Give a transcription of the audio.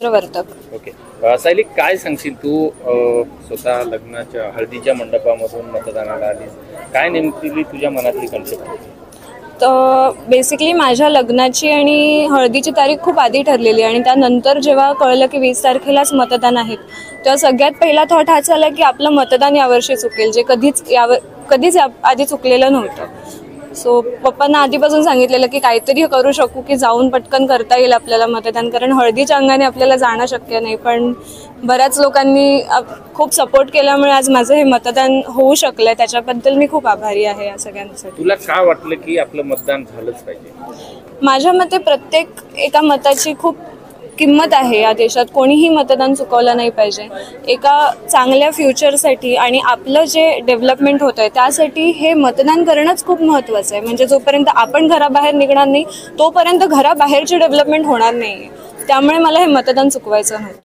Vartak. Okay. Sayali, काय सांगशील तू? स्वतः लग्नाच्या हळदीच्या मंडपामधून मतदानाला आलीस. काय नेमकी तुझ्या मनातली कन्सेप्ट होती? तर बेसिकली माझ्या लग्नाची आणि हळदीची तारीख खूप आधी ठरलेली आणि त्यानंतर जेव्हा कळलं की 20 तारखेलाच मतदान आहेत, तर सगळ्यात पहिला थॉट हाच आला की आपलं मतदान यावर्षी चुकेल, जे कधीच आधी चुकलेलं नव्हतं. सो पप्पांना आधीपासून सांगितलेलं की काहीतरी करू शकू की जाऊन पटकन करता येईल आपल्याला मतदान, कारण हळदीच्या अंगाने आपल्याला जाणं शक्य नाही. पण बऱ्याच लोकांनी खूप सपोर्ट केल्यामुळे आज माझं हे मतदान होऊ शकलंय. त्याच्याबद्दल मी खूप आभारी आहे या सगळ्यांसाठी. तुला काय वाटलं की आपलं मतदान झालंच पाहिजे? माझ्या मते प्रत्येक एका मताची खूप किंमत आहे या देशात. कोणीही मतदान चुकवलं नाही पाहिजे. एका चांगल्या फ्युचरसाठी आणि आपलं जे डेव्हलपमेंट होत आहे त्यासाठी हे मतदान करणंच खूप महत्त्वाचं आहे. म्हणजे जोपर्यंत आपण घराबाहेर निघणार नाही तोपर्यंत घराबाहेरची डेव्हलपमेंट होणार नाही. त्यामुळे मला हे मतदान चुकवायचं नव्हतं.